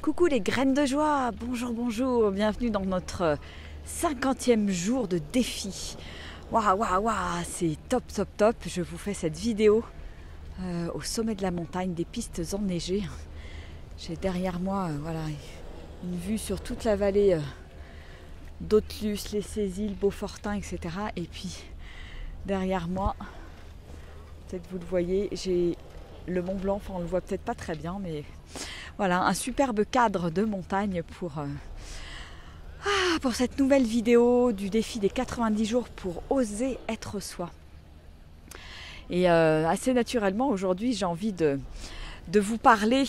Coucou les graines de joie, bonjour, bonjour, bienvenue dans notre 50e jour de défi. Waouh, waouh, waouh, c'est top, top, top. Je vous fais cette vidéo au sommet de la montagne, des pistes enneigées. J'ai derrière moi voilà, une vue sur toute la vallée d'Autelus, les Césiles, Beaufortin, etc. Et puis derrière moi, peut-être vous le voyez, j'ai le Mont Blanc, enfin on le voit peut-être pas très bien, mais voilà, un superbe cadre de montagne pour cette nouvelle vidéo du défi des 90 jours pour oser être soi. Et assez naturellement, aujourd'hui, j'ai envie de vous parler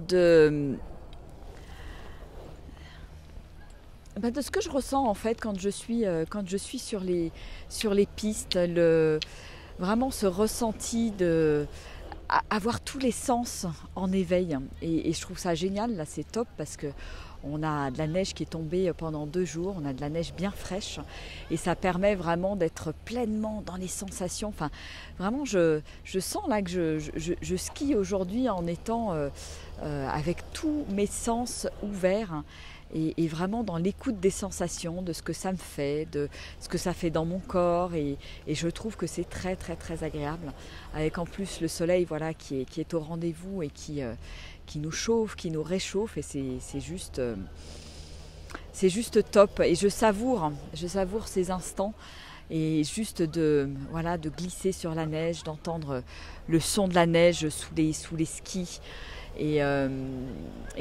de ce que je ressens en fait quand je suis sur les pistes, vraiment ce ressenti de avoir tous les sens en éveil, et je trouve ça génial. Là c'est top parce que on a de la neige qui est tombée pendant 2 jours, on a de la neige bien fraîche et ça permet vraiment d'être pleinement dans les sensations. Enfin vraiment je sens là que je skie aujourd'hui en étant avec tous mes sens ouverts et vraiment dans l'écoute des sensations, de ce que ça me fait, de ce que ça fait dans mon corps, et je trouve que c'est très très très agréable, avec en plus le soleil voilà, qui est au rendez-vous et qui nous chauffe, qui nous réchauffe, et c'est juste top. Et je savoure ces instants, et juste de glisser sur la neige, d'entendre le son de la neige sous les skis. Et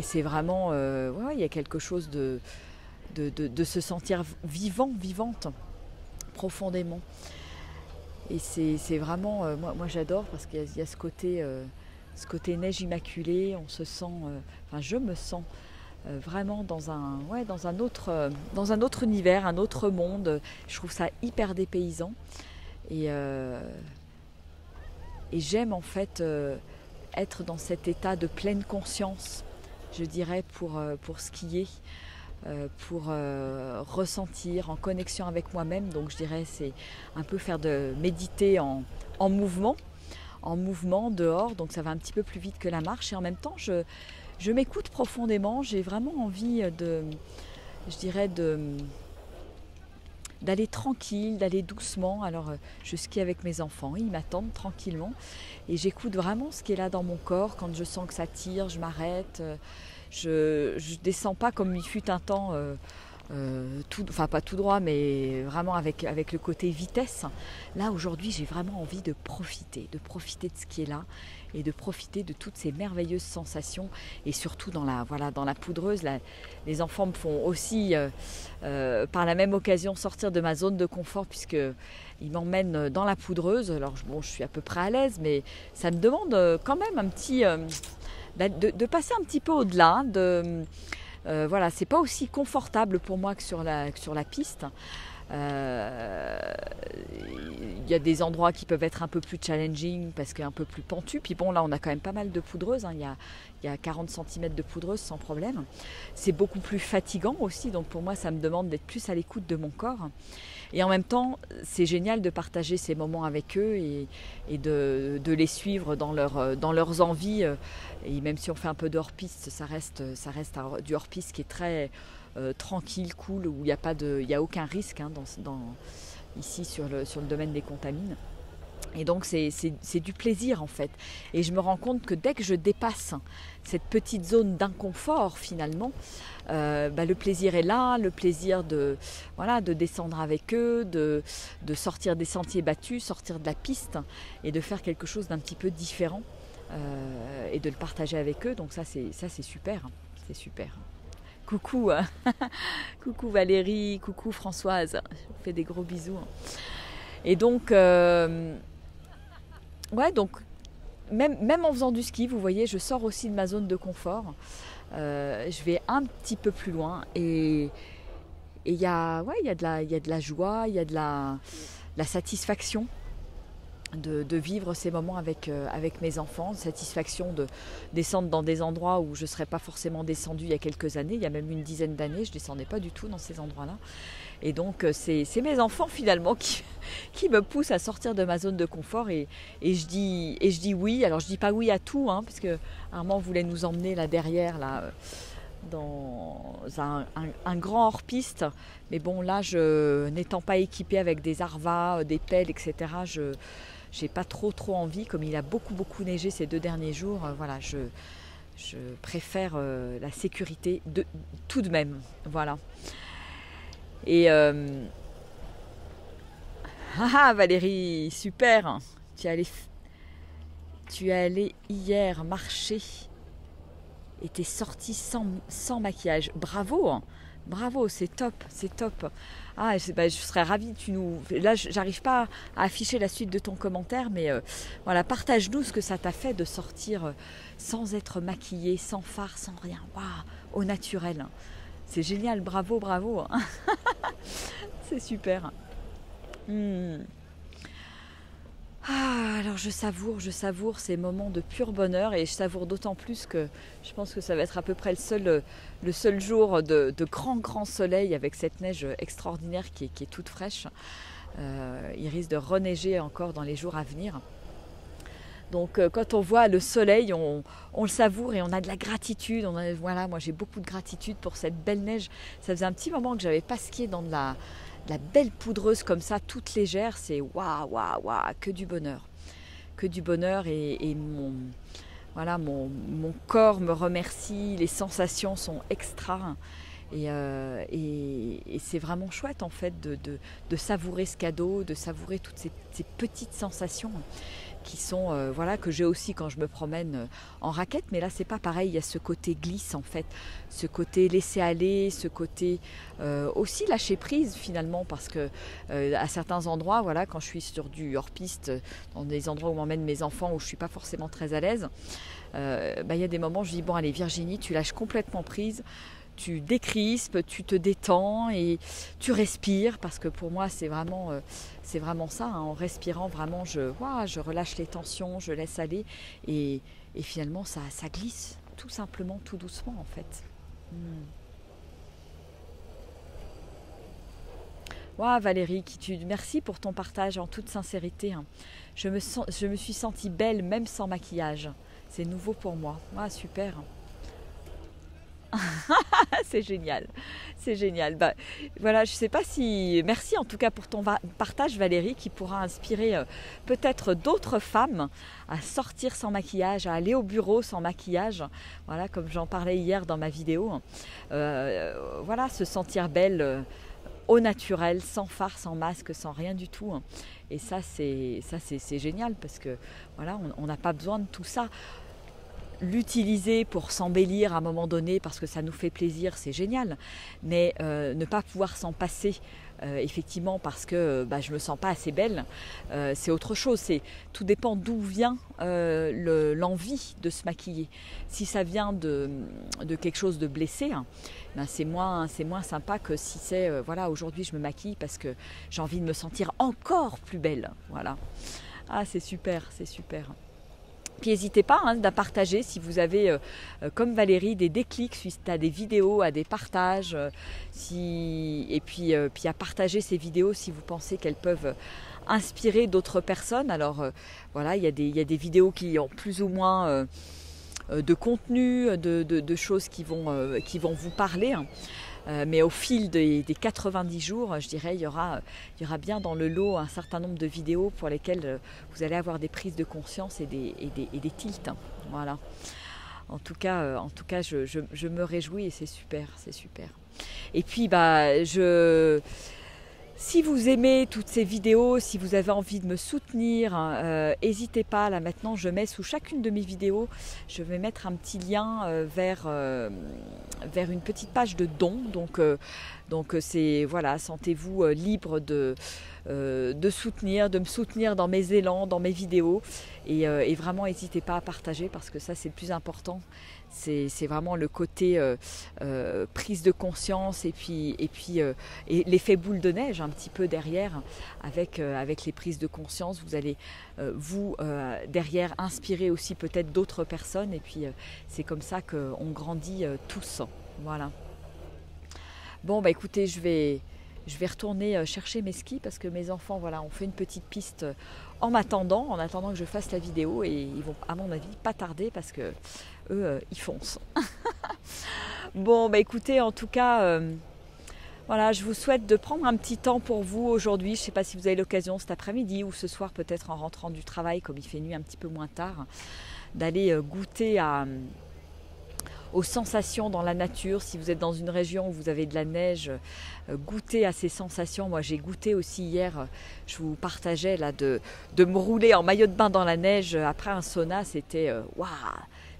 c'est vraiment, il y a quelque chose de se sentir vivante profondément. Et c'est vraiment, moi j'adore, parce qu'il y a ce côté neige immaculée. On se sent, je me sens vraiment dans un autre univers, un autre monde. Je trouve ça hyper dépaysant. Et j'aime en fait être dans cet état de pleine conscience, je dirais, pour skier, pour ressentir en connexion avec moi-même. Donc je dirais c'est un peu méditer en mouvement dehors, donc ça va un petit peu plus vite que la marche, et en même temps je m'écoute profondément. J'ai vraiment envie d'aller tranquille, d'aller doucement. Alors je skie avec mes enfants, ils m'attendent tranquillement et j'écoute vraiment ce qui est là dans mon corps. Quand je sens que ça tire, je m'arrête. Je descends pas comme il fut un temps, pas tout droit, mais vraiment avec le côté vitesse. Là aujourd'hui j'ai vraiment envie de profiter de ce qui est là, et de profiter de toutes ces merveilleuses sensations, et surtout dans la poudreuse. Là, les enfants me font aussi par la même occasion sortir de ma zone de confort, puisqu'ils m'emmènent dans la poudreuse. Alors je suis à peu près à l'aise, mais ça me demande quand même un petit de passer un petit peu au-delà. C'est pas aussi confortable pour moi que sur la piste. Il y a des endroits qui peuvent être un peu plus challenging parce qu'un peu plus pentu. Puis bon, là on a quand même pas mal de poudreuse, hein. Il y a 40 cm de poudreuse sans problème. C'est beaucoup plus fatigant aussi, donc pour moi ça me demande d'être plus à l'écoute de mon corps. Et en même temps, c'est génial de partager ces moments avec eux et de les suivre dans leurs envies. Et même si on fait un peu de hors-piste, ça reste du hors-piste qui est très tranquille, cool, où il n'y a aucun risque, hein, ici sur le domaine des contamines. Et donc c'est du plaisir en fait. Et je me rends compte que dès que je dépasse cette petite zone d'inconfort finalement, le plaisir est là, le plaisir de descendre avec eux, de sortir des sentiers battus, sortir de la piste et de faire quelque chose d'un petit peu différent, et de le partager avec eux. Donc ça c'est super, c'est super. Coucou, coucou Valérie, coucou Françoise, je vous fais des gros bisous. Et donc, donc même en faisant du ski, vous voyez, je sors aussi de ma zone de confort. Je vais un petit peu plus loin, et il y a de la joie, il y a de la satisfaction de vivre ces moments avec mes enfants, satisfaction de descendre dans des endroits où je ne serais pas forcément descendue il y a quelques années. Il y a même une dizaine d'années, je ne descendais pas du tout dans ces endroits-là. Et donc c'est mes enfants finalement qui me poussent à sortir de ma zone de confort et je dis oui. Alors je dis pas oui à tout, hein, parce que Armand voulait nous emmener là derrière, là, dans un grand hors-piste. Mais bon, là, n'étant pas équipée avec des arvas, des pelles, etc., je n'ai pas trop envie. Comme il a beaucoup neigé ces 2 derniers jours, voilà, je préfère la sécurité tout de même. Voilà. Et Valérie, super. Tu es allée hier marcher et t'es sortie sans maquillage. Bravo, hein. Bravo, c'est top, c'est top. Ah, je serais ravie. Là, j'arrive pas à afficher la suite de ton commentaire, mais voilà, partage-nous ce que ça t'a fait de sortir sans être maquillée, sans fard, sans rien. Waouh, au naturel. C'est génial, bravo. Hein. C'est super. Ah, alors je savoure ces moments de pur bonheur et je savoure d'autant plus que je pense que ça va être à peu près le seul jour de grand soleil avec cette neige extraordinaire qui est toute fraîche. Il risque de reneiger encore dans les jours à venir. Donc quand on voit le soleil, on le savoure et on a de la gratitude. Voilà, moi j'ai beaucoup de gratitude pour cette belle neige. Ça faisait un petit moment que j'avais pas skié dans de la belle poudreuse comme ça, toute légère. C'est waouh, que du bonheur. Que du bonheur et mon corps me remercie, les sensations sont extra. Et c'est vraiment chouette en fait de savourer ce cadeau, de savourer toutes ces petites sensations qui sont que j'ai aussi quand je me promène en raquette, mais là c'est pas pareil, il y a ce côté glisse en fait, ce côté laisser aller, ce côté aussi lâcher prise finalement, parce que à certains endroits, voilà, quand je suis sur du hors-piste, dans des endroits où m'emmènent mes enfants où je suis pas forcément très à l'aise, il y a des moments où je dis bon allez Virginie, tu lâches complètement prise, tu décrispes, tu te détends et tu respires, parce que pour moi c'est vraiment ça, hein. En respirant vraiment je relâche les tensions, je laisse aller et finalement ça glisse tout simplement, tout doucement en fait. Valérie, merci pour ton partage en toute sincérité, hein. Je me suis sentie belle même sans maquillage, c'est nouveau pour moi. Super. C'est génial. Voilà, je sais pas si... Merci en tout cas pour ton partage Valérie, qui pourra inspirer peut-être d'autres femmes à sortir sans maquillage, à aller au bureau sans maquillage. Voilà, comme j'en parlais hier dans ma vidéo. Se sentir belle au naturel, sans fard, sans masque, sans rien du tout. Et ça c'est génial, parce que voilà, on n'a pas besoin de tout ça. L'utiliser pour s'embellir à un moment donné parce que ça nous fait plaisir, c'est génial, mais ne pas pouvoir s'en passer effectivement parce que je me sens pas assez belle, c'est autre chose. Tout dépend d'où vient l'envie de se maquiller. Si ça vient de quelque chose de blessé, hein, c'est moins sympa que si c'est aujourd'hui je me maquille parce que j'ai envie de me sentir encore plus belle. Voilà. C'est super. Puis n'hésitez pas à partager si vous avez, comme Valérie, des déclics suite à des vidéos, à des partages, et puis à partager ces vidéos si vous pensez qu'elles peuvent inspirer d'autres personnes. Alors il y a des vidéos qui ont plus ou moins de contenu, de choses qui vont vous parler. Hein. Mais au fil des 90 jours, je dirais, il y aura bien dans le lot un certain nombre de vidéos pour lesquelles vous allez avoir des prises de conscience et des tilts. Hein. Voilà. En tout cas, je me réjouis et c'est super. Et puis, si vous aimez toutes ces vidéos, si vous avez envie de me soutenir, n'hésitez pas. Là maintenant, je mets sous chacune de mes vidéos, je vais mettre un petit lien vers une petite page de dons. Donc c'est sentez-vous libre de soutenir, de me soutenir dans mes élans, dans mes vidéos, et vraiment n'hésitez pas à partager, parce que ça c'est le plus important. C'est vraiment le côté prise de conscience et l'effet boule de neige un petit peu derrière, avec les prises de conscience. Vous allez derrière inspirer aussi peut-être d'autres personnes, et puis c'est comme ça qu'on grandit tous. Voilà. Bon écoutez, je vais je vais retourner chercher mes skis parce que mes enfants, voilà, ont fait une petite piste en attendant que je fasse la vidéo, et ils vont, à mon avis, pas tarder parce que eux, ils foncent. Bon, bah écoutez, en tout cas, voilà, je vous souhaite de prendre un petit temps pour vous aujourd'hui. Je ne sais pas si vous avez l'occasion cet après-midi ou ce soir, peut-être en rentrant du travail, comme il fait nuit un petit peu moins tard, d'aller goûter aux sensations dans la nature. Si vous êtes dans une région où vous avez de la neige, goûtez à ces sensations. Moi, j'ai goûté aussi hier, je vous partageais là, de me rouler en maillot de bain dans la neige après un sauna. C'était waouh,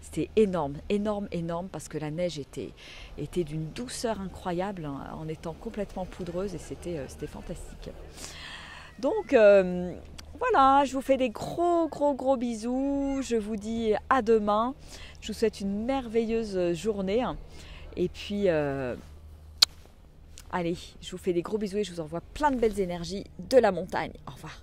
c'était énorme, énorme, énorme, parce que la neige était d'une douceur incroyable, hein, en étant complètement poudreuse, et c'était fantastique. Donc voilà, je vous fais des gros bisous. Je vous dis à demain. Je vous souhaite une merveilleuse journée. Et puis, allez, je vous fais des gros bisous et je vous envoie plein de belles énergies de la montagne. Au revoir.